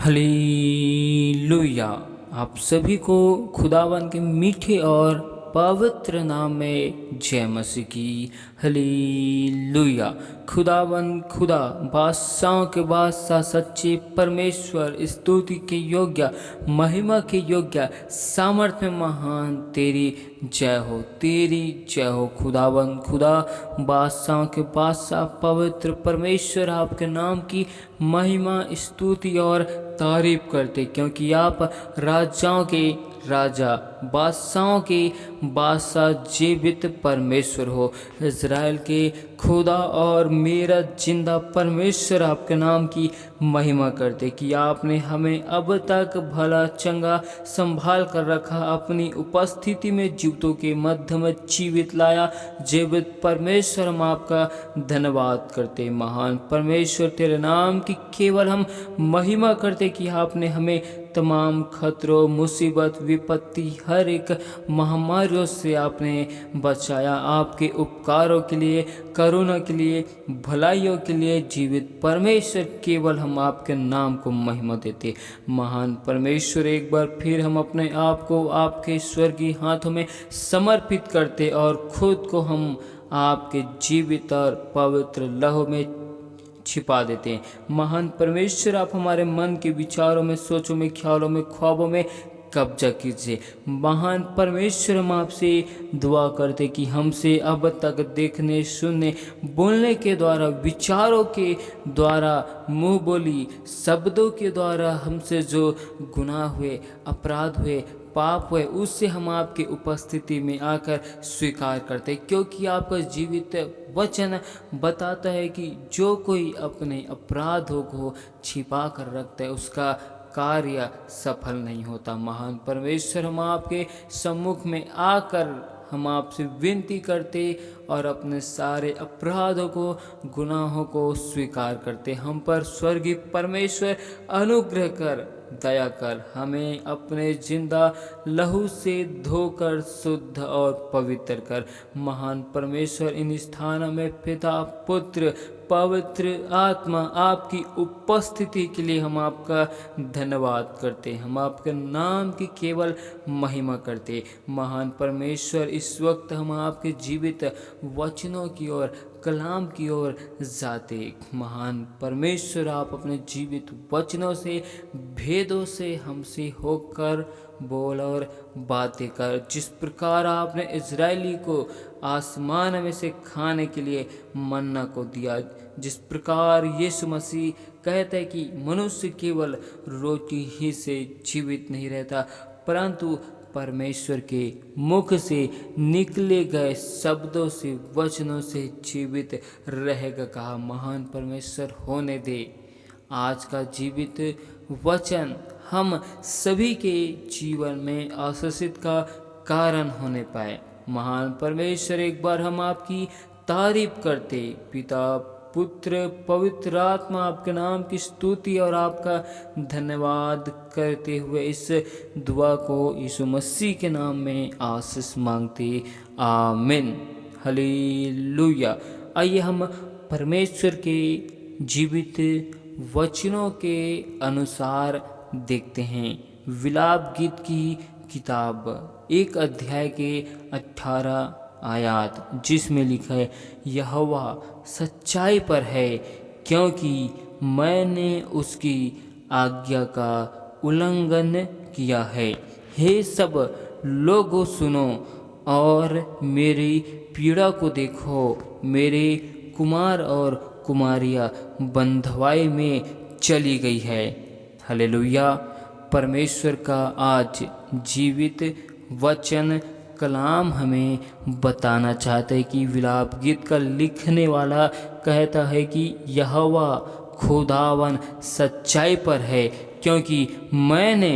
Hallelujah. आप सभी को खुदावन के मीठे और पवित्र नाम में जय मसीह की। हालेलुया। खुदावन खुदा बादशाहों के बादशाह सच्चे परमेश्वर, स्तुति के योग्य, महिमा के योग्य, सामर्थ्य में महान तेरी जय हो, तेरी जय हो। खुदावन खुदा बादशाहों के बादशाह पवित्र परमेश्वर, आपके नाम की महिमा, स्तुति और तारीफ करते, क्योंकि आप राजाओं के राजा, बादशाहों के बादशाह, जीवित परमेश्वर हो, इज़राइल के खुदा और मेरा जिंदा परमेश्वर। आपके नाम की महिमा करते कि आपने हमें अब तक भला चंगा संभाल कर रखा, अपनी उपस्थिति में जीवितों के मध्य में जीवित लाया। जीवित परमेश्वर, हम आपका धन्यवाद करते। महान परमेश्वर, तेरे नाम की केवल हम महिमा करते कि आपने हमें तमाम खतरों, मुसीबत, विपत्ति, हर एक महामारियों से आपने बचाया। आपके उपकारों के लिए, करुणा के लिए, भलाइयों के लिए जीवित परमेश्वर, केवल हम आपके नाम को महिमा देते। महान परमेश्वर, एक बार फिर हम अपने आप को आपके स्वर्गीय हाथों में समर्पित करते और खुद को हम आपके जीवित और पवित्र लहू में छिपा देते हैं। महान परमेश्वर, आप हमारे मन के विचारों में, सोचों में, ख्यालों में, ख्वाबों में कब्जा कीजिए। महान परमेश्वर, हम आपसे दुआ करते कि हमसे अब तक देखने, सुनने, बोलने के द्वारा, विचारों के द्वारा, मुंह बोली शब्दों के द्वारा हमसे जो गुनाह हुए, अपराध हुए, पाप हुए, उससे हम आपकी उपस्थिति में आकर स्वीकार करते, क्योंकि आपका जीवित वचन बताता है कि जो कोई अपने अपराधों को छिपा कर रखता है, उसका कार्य सफल नहीं होता। महान परमेश्वर, हम आपके सम्मुख में आकर हम आपसे विनती करते और अपने सारे अपराधों को, गुनाहों को स्वीकार करते। हम पर स्वर्गीय परमेश्वर अनुग्रह कर, दया कर, हमें अपने जिंदा लहू से धोकर शुद्ध और पवित्र कर। महान परमेश्वर, इन स्थानों में पिता, पुत्र, पवित्र आत्मा, आपकी उपस्थिति के लिए हम आपका धन्यवाद करते। हम आपके नाम की केवल महिमा करते। महान परमेश्वर, इस वक्त हम आपके जीवित वचनों की ओर, कलाम की ओर जाते। महान परमेश्वर, आप अपने जीवित वचनों से, भेदों से हमसे होकर बोल और बातें कर। जिस प्रकार आपने इजरायली को आसमान में से खाने के लिए मन्ना को दिया, जिस प्रकार यीशु मसीह कहते हैं कि मनुष्य केवल रोटी ही से जीवित नहीं रहता, परंतु परमेश्वर के मुख से निकले गए शब्दों से, वचनों से जीवित रहेगा कहा। महान परमेश्वर, होने दे आज का जीवित वचन हम सभी के जीवन में आशीषित का कारण होने पाए। महान परमेश्वर, एक बार हम आपकी तारीफ करते। पिता, पुत्र, पवित्र आत्मा, आपके नाम की स्तुति और आपका धन्यवाद करते हुए इस दुआ को यीशु मसीह के नाम में आशीष मांगते। आमीन। हालेलुया। आइए हम परमेश्वर के जीवित वचनों के अनुसार देखते हैं। विलाप गीत की किताब 1 अध्याय के 18 आयात, जिसमें लिखा है, यहोवा सच्चाई पर है, क्योंकि मैंने उसकी आज्ञा का उल्लंघन किया है। हे सब लोगों, सुनो और मेरी पीड़ा को देखो। मेरे कुमार और कुमारियाँ बंधुआई में चली गई है। हालेलुया। परमेश्वर का आज जीवित वचन कलाम हमें बताना चाहता है कि विलाप गीत का लिखने वाला कहता है कि यहोवा खुदावन सच्चाई पर है, क्योंकि मैंने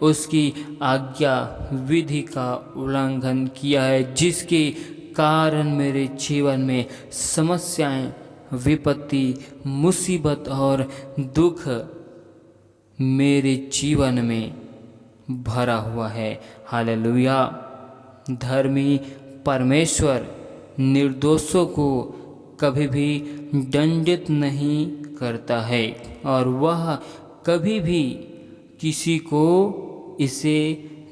उसकी आज्ञा विधि का उल्लंघन किया है, जिसके कारण मेरे जीवन में समस्याएं, विपत्ति, मुसीबत और दुख मेरे जीवन में भरा हुआ है। हालेलुया। धर्मी परमेश्वर निर्दोषों को कभी भी दंडित नहीं करता है और वह कभी भी किसी को इसे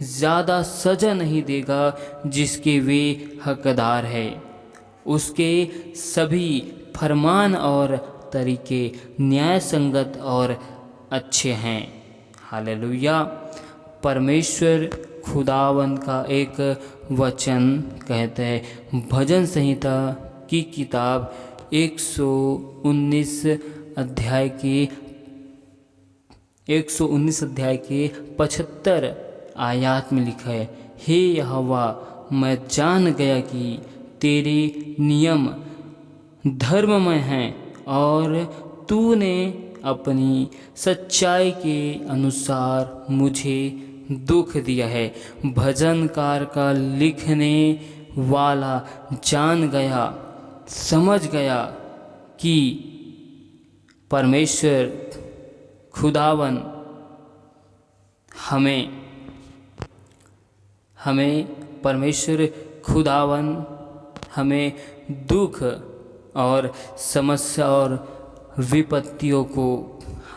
ज़्यादा सज़ा नहीं देगा जिसके वे हकदार है। उसके सभी फरमान और तरीके न्याय संगत और अच्छे हैं। हालेलुया। परमेश्वर खुदावन का एक वचन कहते हैं, भजन संहिता की किताब 119 अध्याय के 75 आयत में लिखा है, हे यहोवा, मैं जान गया कि तेरे नियम धर्ममय हैं और तूने अपनी सच्चाई के अनुसार मुझे दुख दिया है। भजनकार का लिखने वाला जान गया, समझ गया कि परमेश्वर खुदावन हमें परमेश्वर खुदावन हमें दुख और समस्या और विपत्तियों को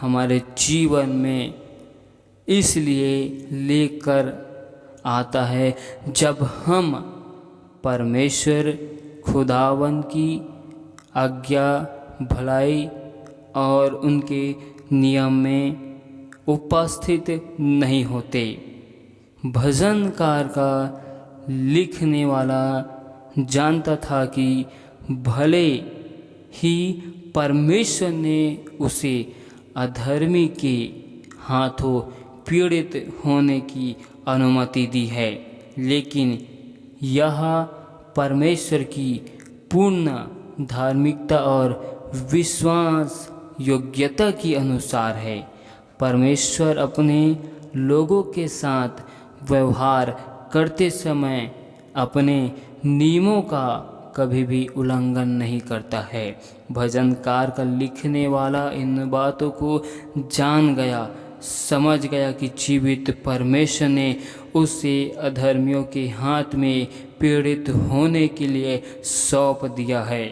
हमारे जीवन में इसलिए लेकर आता है जब हम परमेश्वर खुदावन की आज्ञा, भलाई और उनके नियम में उपस्थित नहीं होते। भजनकार का लिखने वाला जानता था कि भले ही परमेश्वर ने उसे अधर्मी के हाथों पीड़ित होने की अनुमति दी है, लेकिन यह परमेश्वर की पूर्ण धार्मिकता और विश्वास योग्यता के अनुसार है। परमेश्वर अपने लोगों के साथ व्यवहार करते समय अपने नियमों का कभी भी उल्लंघन नहीं करता है। भजनकार का लिखने वाला इन बातों को जान गया, समझ गया कि जीवित परमेश्वर ने उसे अधर्मियों के हाथ में पीड़ित होने के लिए सौंप दिया है,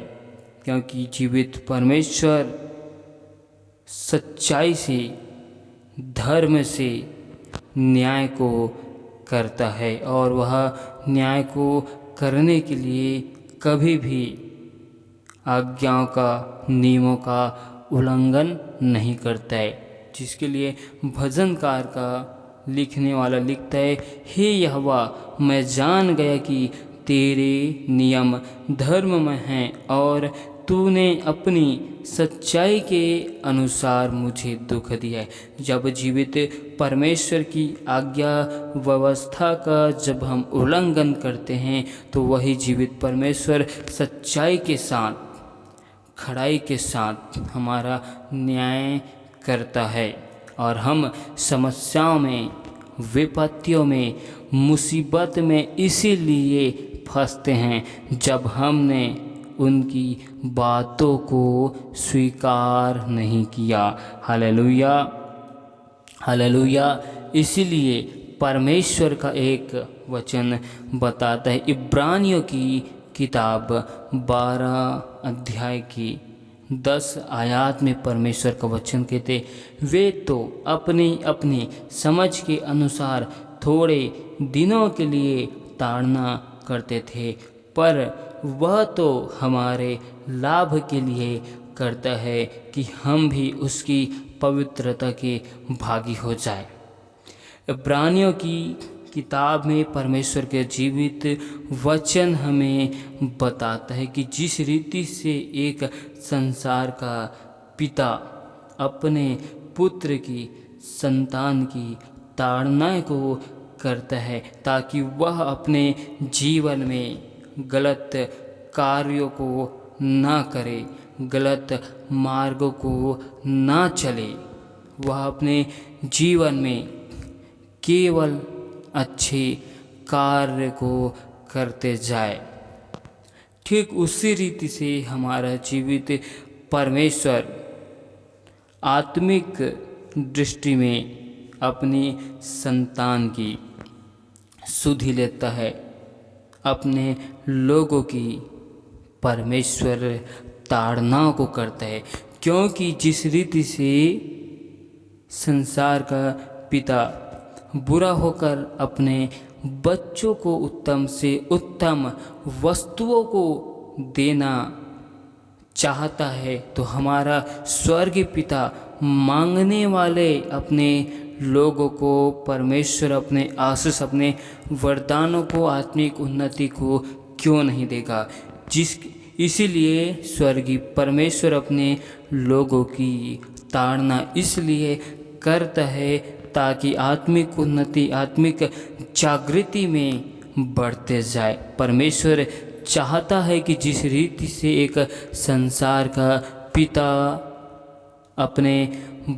क्योंकि जीवित परमेश्वर सच्चाई से, धर्म से न्याय को करता है और वह न्याय को करने के लिए कभी भी आज्ञाओं का, नियमों का उल्लंघन नहीं करता है। जिसके लिए भजनकार का लिखने वाला लिखता है, हे यहोवा, मैं जान गया कि तेरे नियम धर्ममय हैं और तूने अपनी सच्चाई के अनुसार मुझे दुख दिया है। जब जीवित परमेश्वर की आज्ञा व्यवस्था का जब हम उल्लंघन करते हैं तो वही जीवित परमेश्वर सच्चाई के साथ, खड़ाई के साथ हमारा न्याय करता है और हम समस्याओं में, विपत्तियों में, मुसीबत में इसीलिए फंसते हैं जब हमने उनकी बातों को स्वीकार नहीं किया। Hallelujah, hallelujah. इसीलिए परमेश्वर का एक वचन बताता है, इब्रानियों की किताब 12 अध्याय की 10 आयत में परमेश्वर का वचन कहते, वे तो अपनी अपनी समझ के अनुसार थोड़े दिनों के लिए ताड़ना करते थे, पर वह तो हमारे लाभ के लिए करता है कि हम भी उसकी पवित्रता के भागी हो जाए। इब्रानियों की किताब में परमेश्वर के जीवित वचन हमें बताता है कि जिस रीति से एक संसार का पिता अपने पुत्र की संतान की ताड़ना को करता है ताकि वह अपने जीवन में गलत कार्यों को ना करे, गलत मार्गों को ना चले, वह अपने जीवन में केवल अच्छे कार्य को करते जाए। ठीक उसी रीति से हमारा जीवित परमेश्वर आत्मिक दृष्टि में अपनी संतान की सुधि लेता है, अपने लोगों की परमेश्वर ताड़ना को करता है, क्योंकि जिस रीति से संसार का पिता बुरा होकर अपने बच्चों को उत्तम से उत्तम वस्तुओं को देना चाहता है, तो हमारा स्वर्गीय पिता मांगने वाले अपने लोगों को परमेश्वर अपने आशीष, अपने वरदानों को, आत्मिक उन्नति को क्यों नहीं देगा। इसीलिए स्वर्गीय परमेश्वर अपने लोगों की ताड़ना इसलिए करता है ताकि आत्मिक उन्नति, आत्मिक जागृति में बढ़ते जाए। परमेश्वर चाहता है कि जिस रीति से एक संसार का पिता अपने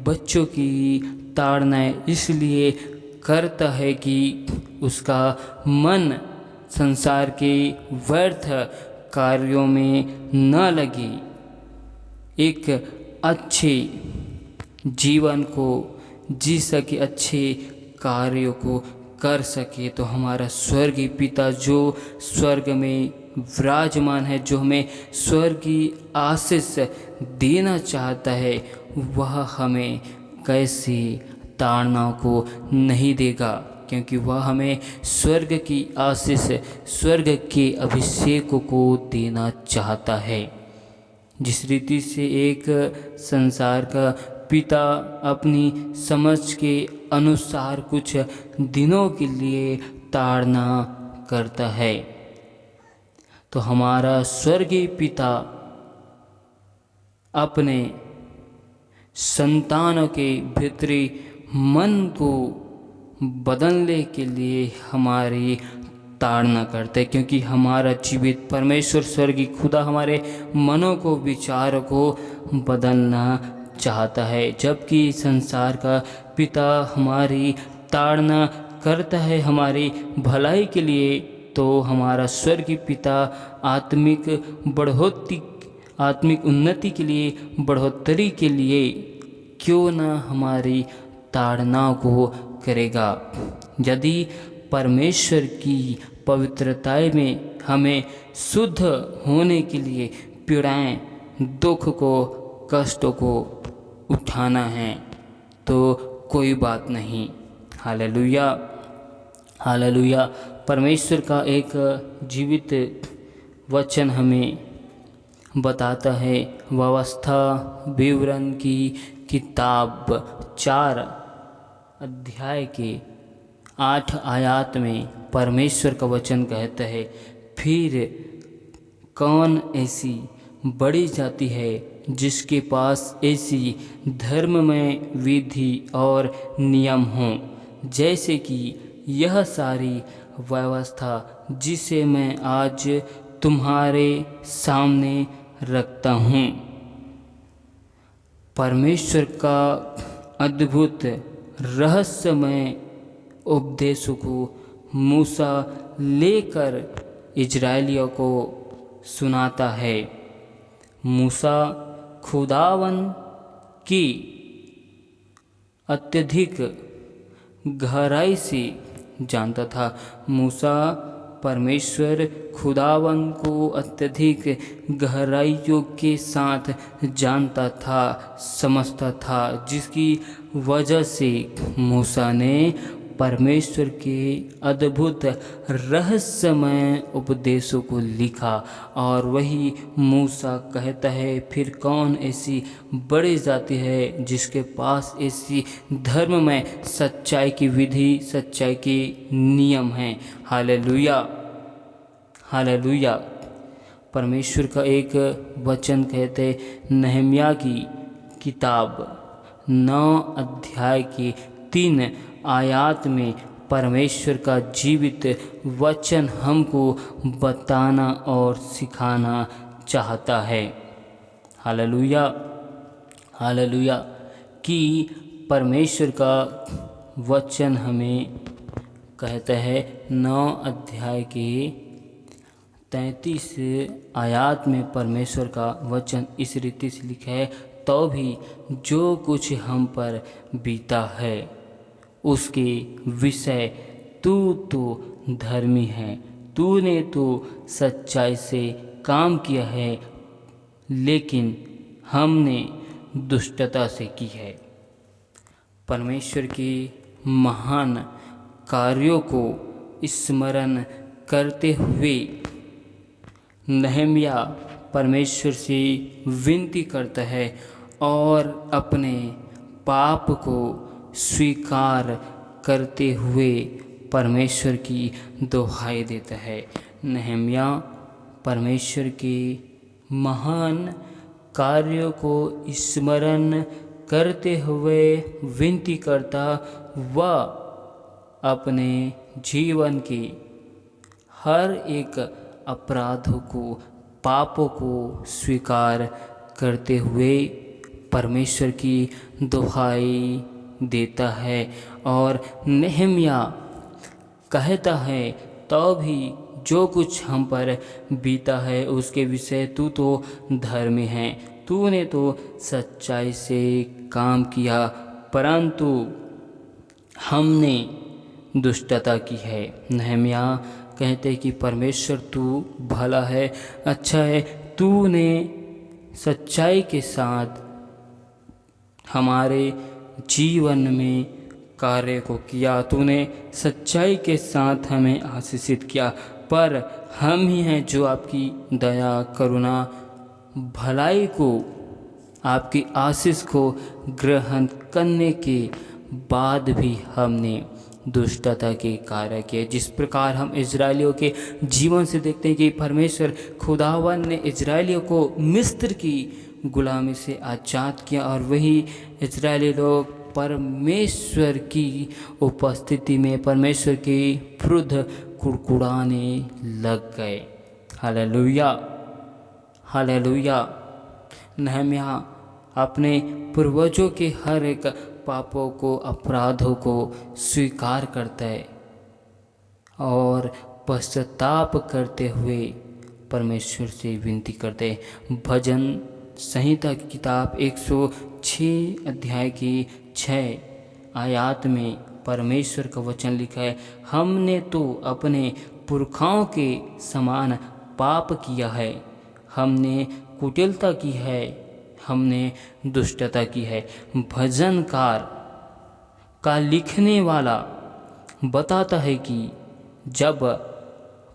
बच्चों की ताड़ना इसलिए करता है कि उसका मन संसार के व्यर्थ कार्यों में न लगे, एक अच्छे जीवन को जी सके, अच्छे कार्यों को कर सके। तो हमारा स्वर्गीय पिता जो स्वर्ग में विराजमान है, जो हमें स्वर्ग की आशीष देना चाहता है, वह हमें कैसी ताड़नाओं को नहीं देगा, क्योंकि वह हमें स्वर्ग की आशीष, स्वर्ग के अभिषेक को देना चाहता है। जिस रीति से एक संसार का पिता अपनी समझ के अनुसार कुछ दिनों के लिए ताड़ना करता है, तो हमारा स्वर्गीय पिता अपने संतानों के भीतरी मन को बदलने के लिए हमारी ताड़ना करते, क्योंकि हमारा जीवित परमेश्वर स्वर्गीय खुदा हमारे मनों को, विचारों को बदलना चाहता है। जबकि संसार का पिता हमारी ताड़ना करता है हमारी भलाई के लिए, तो हमारा स्वर्गीय पिता आत्मिक बढ़ोतरी, आत्मिक उन्नति के लिए, बढ़ोतरी के लिए क्यों न हमारी ताड़ना को करेगा। यदि परमेश्वर की पवित्रता में हमें शुद्ध होने के लिए पीड़ाएं, दुख को, कष्टों को उठाना है, तो कोई बात नहीं। Hallelujah, hallelujah. परमेश्वर का एक जीवित वचन हमें बताता है, व्यवस्था विवरण की किताब 4 अध्याय के 8 आयत में परमेश्वर का वचन कहता है, फिर कौन ऐसी बड़ी जाति है जिसके पास ऐसी धर्म में विधि और नियम हों, जैसे कि यह सारी व्यवस्था जिसे मैं आज तुम्हारे सामने रखता हूँ। परमेश्वर का अद्भुत रहस्यमय उपदेशों को मूसा लेकर इजरायलियों को सुनाता है। मूसा खुदावन की अत्यधिक गहराई से जानता था। मूसा परमेश्वर खुदावन को अत्यधिक गहराइयों के साथ जानता था, समझता था, जिसकी वजह से मूसा ने परमेश्वर के अद्भुत रहस्यमय उपदेशों को लिखा। और वही मूसा कहता है, फिर कौन ऐसी बड़ी जाति है जिसके पास ऐसी धर्म में सच्चाई की विधि, सच्चाई के नियम हैं। Hallelujah, hallelujah. परमेश्वर का एक वचन कहते, नहम्या की किताब 9 अध्याय की 3 आयत में परमेश्वर का जीवित वचन हमको बताना और सिखाना चाहता है। Hallelujah, hallelujah. कि परमेश्वर का वचन हमें कहता है 9 अध्याय के 33 आयत में परमेश्वर का वचन इस रीति से लिखा है, तो भी जो कुछ हम पर बीता है उसके विषय तू तो धर्मी है, तूने तो सच्चाई से काम किया है, लेकिन हमने दुष्टता से की है। परमेश्वर के महान कार्यों को स्मरण करते हुए नहम्या परमेश्वर से विनती करता है और अपने पाप को स्वीकार करते हुए परमेश्वर की दुहाई देता है। नहम्या परमेश्वर के महान कार्यों को स्मरण करते हुए विनती करता व अपने जीवन के हर एक अपराधों को, पापों को स्वीकार करते हुए परमेश्वर की दुहाई देता है। और नहम्या कहता है तो भी जो कुछ हम पर बीता है उसके विषय तू तो धर्मी है, तूने तो सच्चाई से काम किया, परंतु हमने दुष्टता की है। नहम्या कहते कि परमेश्वर तू भला है, अच्छा है, तूने सच्चाई के साथ हमारे जीवन में कार्य को किया, तूने सच्चाई के साथ हमें आशीषित किया, पर हम ही हैं जो आपकी दया, करुणा, भलाई को, आपकी आशीष को ग्रहण करने के बाद भी हमने दुष्टता के कार्य किए। जिस प्रकार हम इजरायलियों के जीवन से देखते हैं कि परमेश्वर खुदावन ने इजरायलियों को मिस्र की गुलामी से आज़ाद किया और वही इजरायली लोग परमेश्वर की उपस्थिति में परमेश्वर के विरुद्ध कुड़कुड़ाने लग गए। Hallelujah, hallelujah. नहम्या अपने पूर्वजों के हर एक पापों को, अपराधों को स्वीकार करता है और पश्चाताप करते हुए परमेश्वर से विनती करते हैं। भजन संहिता की किताब 106 अध्याय की 6 आयत में परमेश्वर का वचन लिखा है, हमने तो अपने पुरखाओं के समान पाप किया है, हमने कुटिलता की है, हमने दुष्टता की है। भजनकार का लिखने वाला बताता है कि जब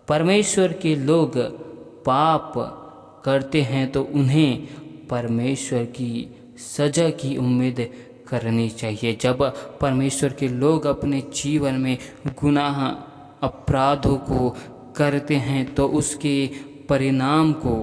परमेश्वर के लोग पाप करते हैं तो उन्हें परमेश्वर की सज़ा की उम्मीद करनी चाहिए। जब परमेश्वर के लोग अपने जीवन में गुनाह, अपराधों को करते हैं तो उसके परिणाम को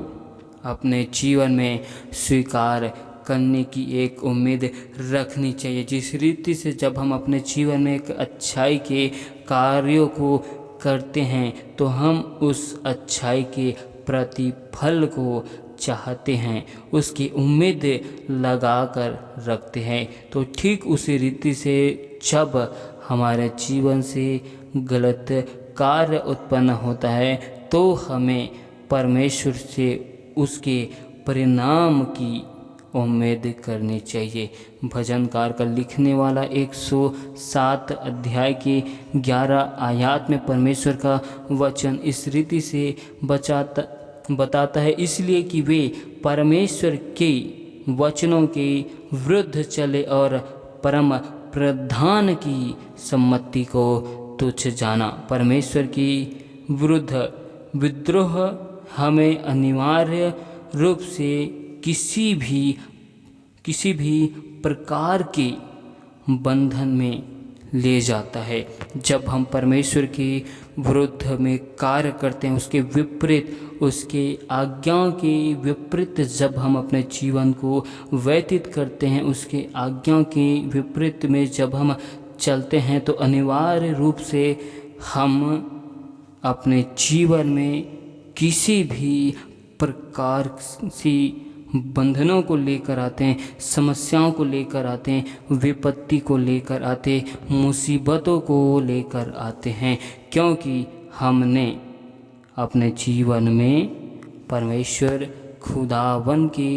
अपने जीवन में स्वीकार करने की एक उम्मीद रखनी चाहिए। जिस रीति से जब हम अपने जीवन में एक अच्छाई के कार्यों को करते हैं तो हम उस अच्छाई के प्रतिफल को चाहते हैं, उसकी उम्मीद लगा कर रखते हैं। तो ठीक उसी रीति से जब हमारे जीवन से गलत कार्य उत्पन्न होता है तो हमें परमेश्वर से उसके परिणाम की उम्मीद करनी चाहिए। भजनकार का लिखने वाला 107 अध्याय की 11 आयत में परमेश्वर का वचन इस रीति से बताता है, इसलिए कि वे परमेश्वर के वचनों के विरुद्ध चले और परम प्रधान की सम्मति को तुच्छ जाना। परमेश्वर की विरुद्ध विद्रोह हमें अनिवार्य रूप से किसी भी प्रकार के बंधन में ले जाता है। जब हम परमेश्वर के विरुद्ध में कार्य करते हैं, उसके विपरीत, उसके आज्ञाओं के विपरीत जब हम अपने जीवन को व्यतीत करते हैं, उसके आज्ञाओं के विपरीत में जब हम चलते हैं तो अनिवार्य रूप से हम अपने जीवन में किसी भी प्रकार से बंधनों को लेकर आते हैं, समस्याओं को लेकर आते हैं, विपत्ति को लेकर आते, मुसीबतों को लेकर आते हैं, क्योंकि हमने अपने जीवन में परमेश्वर खुदावन के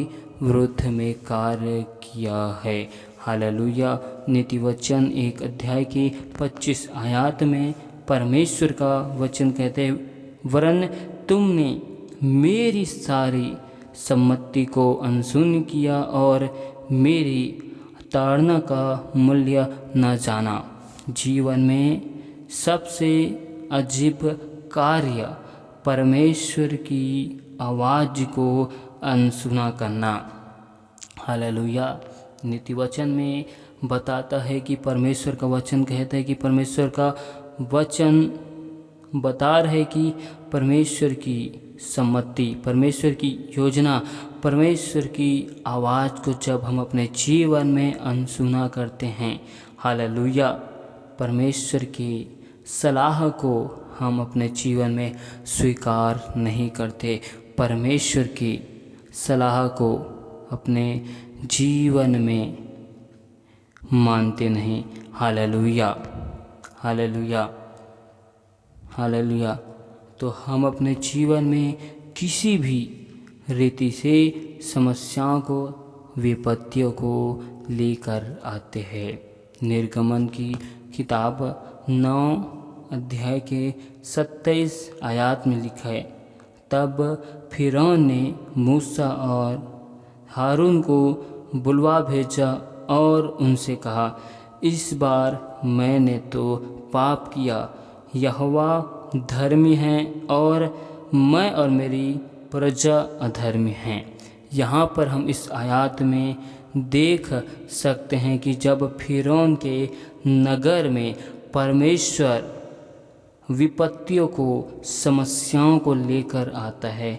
विरुद्ध में कार्य किया है। हालेलुया। नीति वचन 1 अध्याय की 25 आयत में परमेश्वर का वचन कहते हैं, वरन तुमने मेरी सारी सम्मति को अनसुन किया और मेरी ताड़ना का मूल्य न जाना। जीवन में सबसे अजीब कार्य परमेश्वर की आवाज़ को अनसुना करना। हालेलुया। नीति वचन में बताता है कि परमेश्वर का वचन कहता है कि परमेश्वर का वचन बता रहे कि परमेश्वर की सम्मति, परमेश्वर की योजना, परमेश्वर की आवाज़ को जब हम अपने जीवन में अनसुना करते हैं, हालेलुया, परमेश्वर की सलाह को हम अपने जीवन में स्वीकार नहीं करते, परमेश्वर की सलाह को अपने जीवन में मानते नहीं। Hallelujah, hallelujah, hallelujah. तो हम अपने जीवन में किसी भी रीति से समस्याओं को, विपत्तियों को लेकर आते हैं। निर्गमन की किताब 9 अध्याय के 27 आयत में लिखा है, तब फिरौन ने मूसा और हारून को बुलवा भेजा और उनसे कहा, इस बार मैंने तो पाप किया, यहोवा धर्मी है और मैं और मेरी प्रजा अधर्मी हैं। यहाँ पर हम इस आयत में देख सकते हैं कि जब फिरौन के नगर में परमेश्वर विपत्तियों को, समस्याओं को लेकर आता है,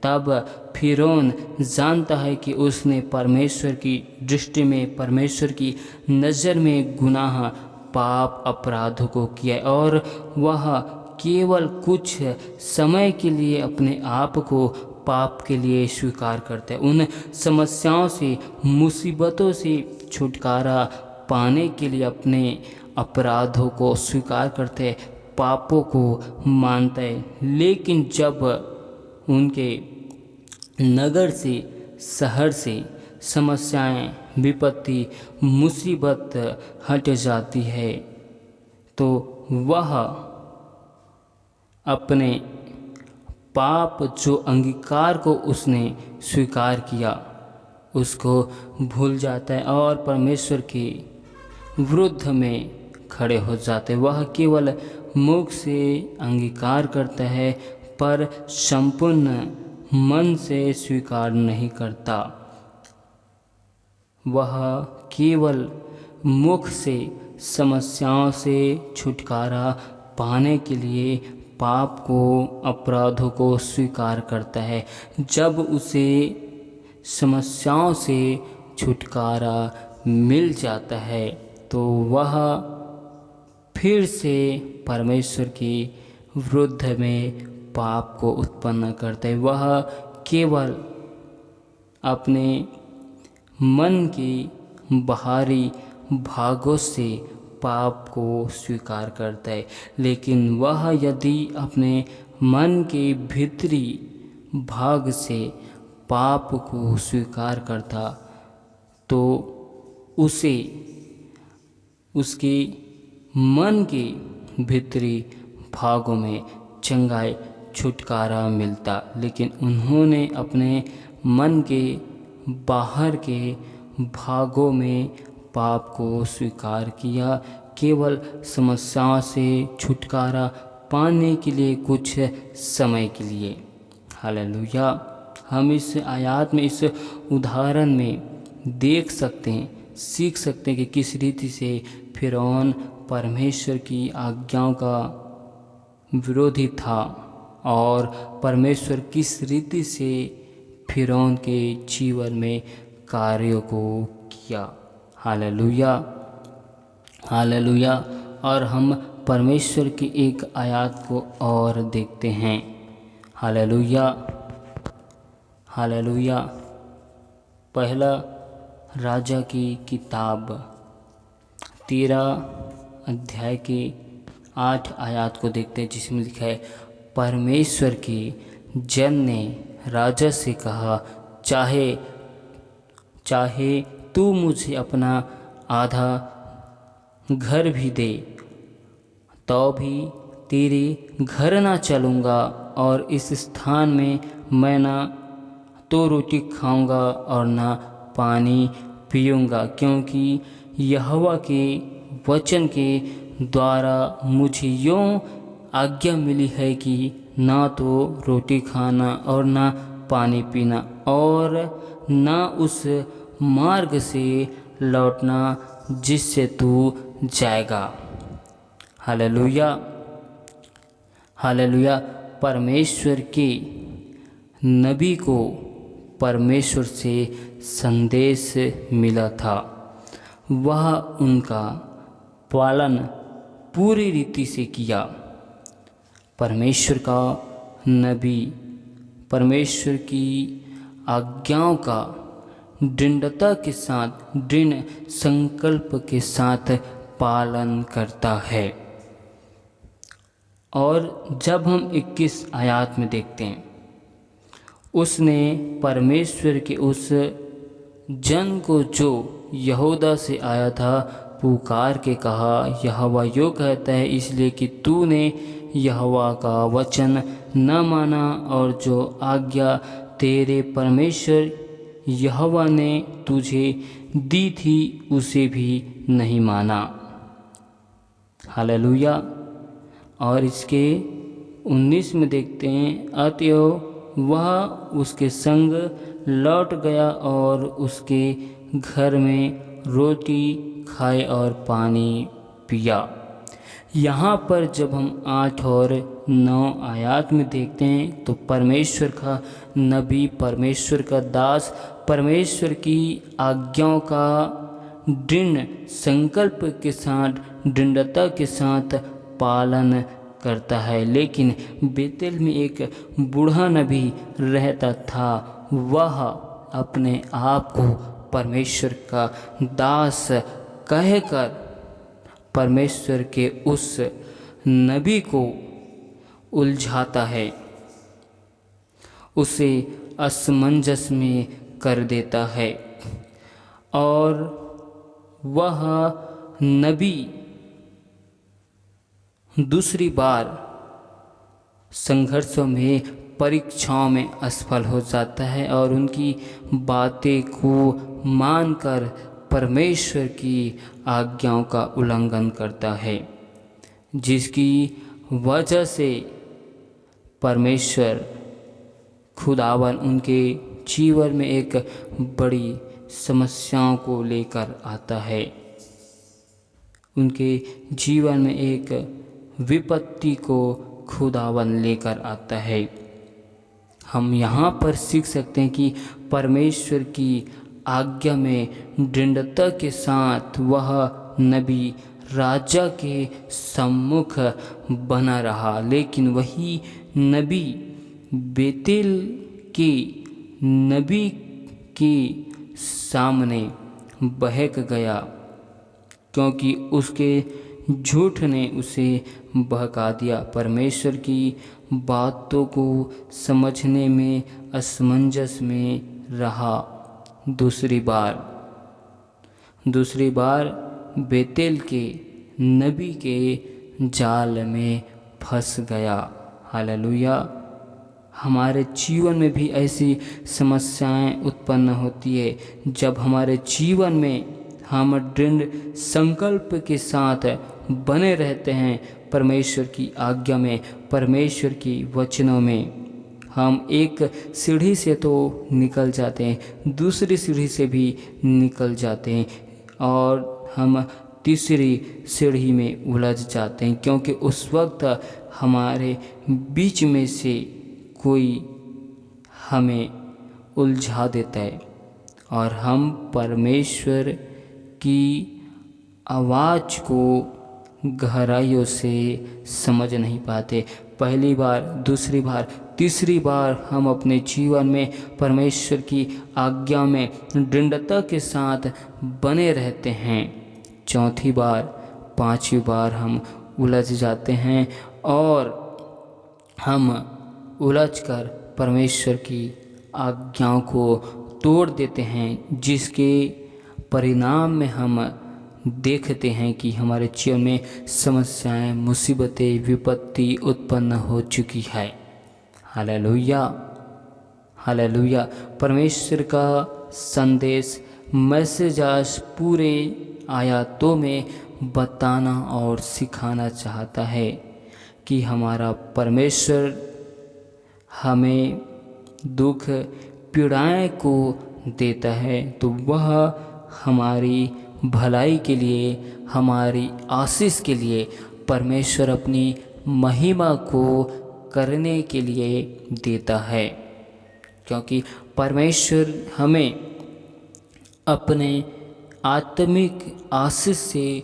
तब फिरौन जानता है कि उसने परमेश्वर की दृष्टि में, परमेश्वर की नज़र में गुनाह, पाप, अपराधों को किया और वह केवल कुछ समय के लिए अपने आप को पाप के लिए स्वीकार करते हैं। उन समस्याओं से, मुसीबतों से छुटकारा पाने के लिए अपने अपराधों को स्वीकार करते हैं, पापों को मानते हैं। लेकिन जब उनके नगर से, शहर से समस्याएं, विपत्ति, मुसीबत हट जाती है, तो वह अपने पाप, जो अंगीकार को उसने स्वीकार किया, उसको भूल जाता है और परमेश्वर के विरुद्ध में खड़े हो जाते हैं। वह केवल मुख से अंगीकार करता है पर संपूर्ण मन से स्वीकार नहीं करता। वह केवल मुख से समस्याओं से छुटकारा पाने के लिए पाप को, अपराधों को स्वीकार करता है। जब उसे समस्याओं से छुटकारा मिल जाता है तो वह फिर से परमेश्वर के विरुद्ध में पाप को उत्पन्न करता है। वह केवल अपने मन के बाहरी भागों से पाप को स्वीकार करता है, लेकिन वह यदि अपने मन के भीतरी भाग से पाप को स्वीकार करता तो उसे उसके मन के भीतरी भागों में चंगाई, छुटकारा मिलता। लेकिन उन्होंने अपने मन के बाहर के भागों में पाप को स्वीकार किया, केवल समस्याओं से छुटकारा पाने के लिए, कुछ समय के लिए। हालेलुया। हम इस आयत में, इस उदाहरण में देख सकते हैं, सीख सकते हैं कि किस रीति से फिरौन परमेश्वर की आज्ञाओं का विरोधी था और परमेश्वर किस रीति से फिरौन के जीवन में कार्यों को किया। Hallelujah, hallelujah. और हम परमेश्वर की एक आयत को और देखते हैं। Hallelujah, hallelujah. पहला राजा की किताब 13 अध्याय के 8 आयत को देखते हैं, जिसमें लिखा है, परमेश्वर के जन ने राजा से कहा, चाहे तू मुझे अपना आधा घर भी दे तो भी तेरे घर ना चलूँगा और इस स्थान में मैं ना तो रोटी खाऊंगा और ना पानी पीऊँगा, क्योंकि यहोवा के वचन के द्वारा मुझे यूँ आज्ञा मिली है कि ना तो रोटी खाना और ना पानी पीना, और ना उस मार्ग से लौटना जिससे तू जाएगा। Hallelujah, hallelujah. परमेश्वर के नबी को परमेश्वर से संदेश मिला था, वह उनका पालन पूरी रीति से किया। परमेश्वर का नबी परमेश्वर की आज्ञाओं का दृढ़ता के साथ, दृढ़ संकल्प के साथ पालन करता है। और जब हम 21 आयत में देखते हैं, उसने परमेश्वर के उस जन को जो यहूदा से आया था पुकार के कहा, यहोवा यूँ कहता है, इसलिए कि तूने यहोवा का वचन न माना और जो आज्ञा तेरे परमेश्वर यहोवा ने तुझे दी थी उसे भी नहीं माना। हालेलुया। और इसके 19 में देखते हैं, अतएव वह उसके संग लौट गया और उसके घर में रोटी खाए और पानी पिया। यहाँ पर जब हम 8 और 9 आयत में देखते हैं तो परमेश्वर का नबी, परमेश्वर का दास परमेश्वर की आज्ञाओं का दृढ़ संकल्प के साथ, दृढ़ता के साथ पालन करता है। लेकिन बेतेल में एक बूढ़ा नबी रहता था, वह अपने आप को परमेश्वर का दास कहकर परमेश्वर के उस नबी को उलझाता है, उसे असमंजस में कर देता है, और वह नबी दूसरी बार संघर्षों में, परीक्षाओं में असफल हो जाता है और उनकी बातें को मानकर परमेश्वर की आज्ञाओं का उल्लंघन करता है, जिसकी वजह से परमेश्वर खुदावन उनके जीवन में एक बड़ी समस्याओं को लेकर आता है, उनके जीवन में एक विपत्ति को खुदावन लेकर आता है। हम यहाँ पर सीख सकते हैं कि परमेश्वर की आज्ञा में दृढ़ता के साथ वह नबी राजा के सम्मुख बना रहा, लेकिन वही नबी बेतेल के नबी के सामने बहक गया, क्योंकि उसके झूठ ने उसे बहका दिया। परमेश्वर की बातों को समझने में असमंजस में रहा। दूसरी बार बेतेल के नबी के जाल में फंस गया। हालेलुया। हमारे जीवन में भी ऐसी समस्याएं उत्पन्न होती है जब हमारे जीवन में हम दृढ़ संकल्प के साथ बने रहते हैं परमेश्वर की आज्ञा में, परमेश्वर की वचनों में। हम एक सीढ़ी से तो निकल जाते हैं, दूसरी सीढ़ी से भी निकल जाते हैं और हम तीसरी सीढ़ी में उलझ जाते हैं, क्योंकि उस वक्त हमारे बीच में से कोई हमें उलझा देता है और हम परमेश्वर की आवाज़ को गहराइयों से समझ नहीं पाते। पहली बार, दूसरी बार, तीसरी बार हम अपने जीवन में परमेश्वर की आज्ञा में दृढ़ता के साथ बने रहते हैं। चौथी बार, पांचवी बार हम उलझ जाते हैं और हम उलझकर परमेश्वर की आज्ञाओं को तोड़ देते हैं, जिसके परिणाम में हम देखते हैं कि हमारे जीवन में समस्याएं, मुसीबतें, विपत्ति उत्पन्न हो चुकी है। Hallelujah, hallelujah. परमेश्वर का संदेश मैसेज आज पूरे आयतों में बताना और सिखाना चाहता है कि हमारा परमेश्वर हमें दुख पीड़ाएं को देता है तो वह हमारी भलाई के लिए, हमारी आशीष के लिए परमेश्वर अपनी महिमा को करने के लिए देता है। क्योंकि परमेश्वर हमें अपने आत्मिक आशीष से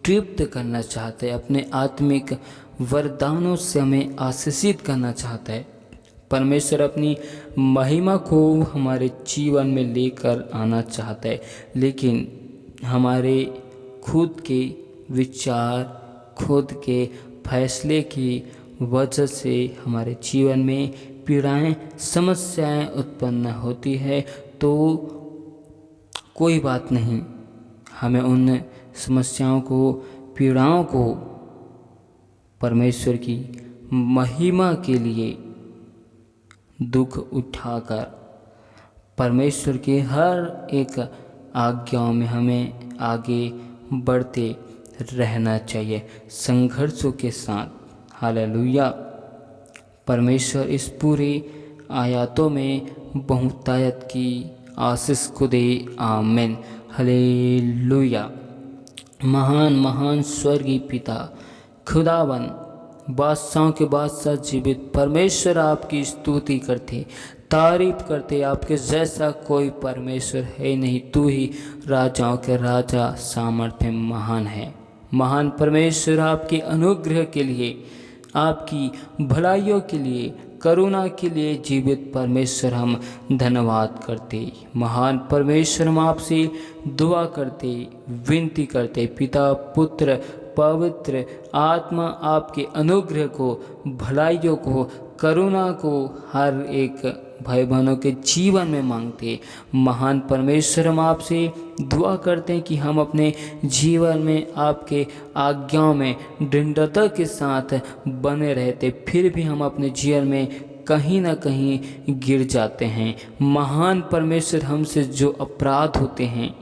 तृप्त करना चाहता है, अपने आत्मिक वरदानों से हमें आशीषित करना चाहता है। परमेश्वर अपनी महिमा को हमारे जीवन में लेकर आना चाहता है, लेकिन हमारे खुद के विचार, खुद के फैसले की वजह से हमारे जीवन में पीड़ाएं, समस्याएं उत्पन्न होती है। तो कोई बात नहीं, हमें उन समस्याओं को, पीड़ाओं को परमेश्वर की महिमा के लिए दुख उठाकर परमेश्वर के हर एक आज्ञाओं में हमें आगे बढ़ते रहना चाहिए संघर्षों के साथ। हालेलुया। परमेश्वर इस पूरे आयतों में बहुतायत की आशीष को दे। आमीन। हालेलुया। महान महान स्वर्गीय पिता, खुदावन, बादशाहों के बादशाह, जीवित परमेश्वर, आपकी स्तुति करते, तारीफ करते। आपके जैसा कोई परमेश्वर है नहीं। तू ही राजाओं के राजा, सामर्थ्य महान है। महान परमेश्वर, आपके अनुग्रह के लिए, आपकी भलाइयों के लिए, करुणा के लिए जीवित परमेश्वर हम धन्यवाद करते। महान परमेश्वर, हम आपसे दुआ करते, विनती करते। पिता, पुत्र, पवित्र आत्मा आपके अनुग्रह को, भलाइयों को, करुणा को हर एक भाई बहनों के जीवन में मांगते। महान परमेश्वर, हम आपसे दुआ करते हैं कि हम अपने जीवन में आपके आज्ञाओं में दृढ़ता के साथ बने रहते, फिर भी हम अपने जीवन में कहीं ना कहीं गिर जाते हैं। महान परमेश्वर, हमसे जो अपराध होते हैं,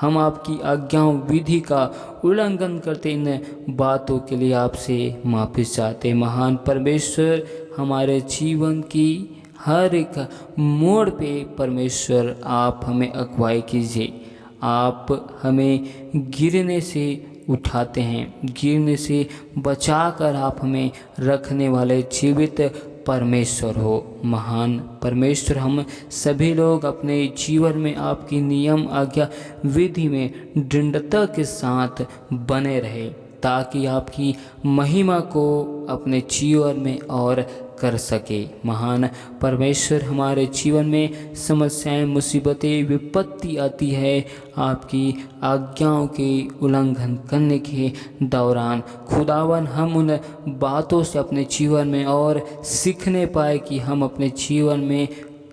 हम आपकी आज्ञाओं, विधि का उल्लंघन करते, इन बातों के लिए आपसे माफ़ी चाहते। महान परमेश्वर, हमारे जीवन की हर एक मोड़ पे परमेश्वर आप हमें अगुवाई कीजिए। आप हमें गिरने से उठाते हैं, गिरने से बचाकर आप हमें रखने वाले जीवित परमेश्वर हो। महान परमेश्वर, हम सभी लोग अपने जीवन में आपकी नियम, आज्ञा, विधि में दृढ़ता के साथ बने रहे, ताकि आपकी महिमा को अपने जीवन में और कर सके। महान परमेश्वर, हमारे जीवन में समस्याएं, मुसीबतें, विपत्ति आती है, आपकी आज्ञाओं के उल्लंघन करने के दौरान खुदावन, हम उन बातों से अपने जीवन में और सीखने पाए कि हम अपने जीवन में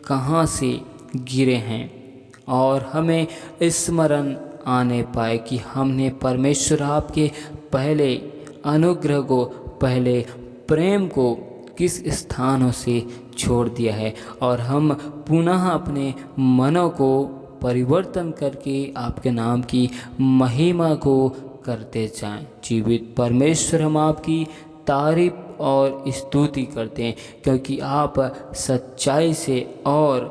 कहाँ से गिरे हैं, और हमें स्मरण आने पाए कि हमने परमेश्वर आपके पहले अनुग्रह को, पहले प्रेम को किस स्थानों से छोड़ दिया है, और हम पुनः अपने मनों को परिवर्तन करके आपके नाम की महिमा को करते जाएं। जीवित परमेश्वर, हम आपकी तारीफ और स्तुति करते हैं, क्योंकि आप सच्चाई से और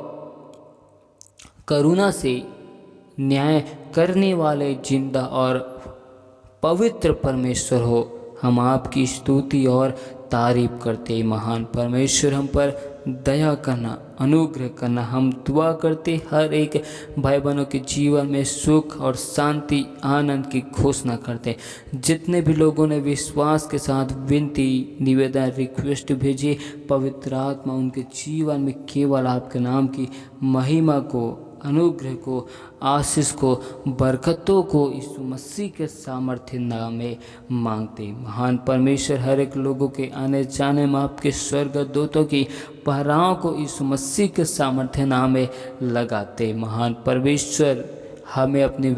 करुणा से न्याय करने वाले जिंदा और पवित्र परमेश्वर हो। हम आपकी स्तुति और तारीफ करते। महान परमेश्वर, हम पर दया करना, अनुग्रह करना। हम दुआ करते हर एक भाई बहनों के जीवन में सुख और शांति, आनंद की घोषणा करते। जितने भी लोगों ने विश्वास के साथ विनती, निवेदन, रिक्वेस्ट भेजी, पवित्र आत्मा उनके जीवन में केवल आपके नाम की महिमा को, अनुग्रह को, आशीष को, बरकतों को यीशु मसीह के सामर्थ्य नाम में मांगते। महान परमेश्वर, हर एक लोगों के आने जाने में आपके स्वर्गदूतों की पहराओं को यीशु मसीह के सामर्थ्य नाम में लगाते। महान परमेश्वर, हमें अपनी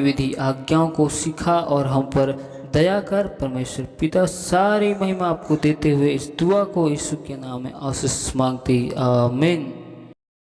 विधि आज्ञाओं को सिखा और हम पर दया कर। परमेश्वर पिता, सारी महिमा आपको देते हुए इस दुआ को यीशु के नाम में आशीष मांगते। आमीन।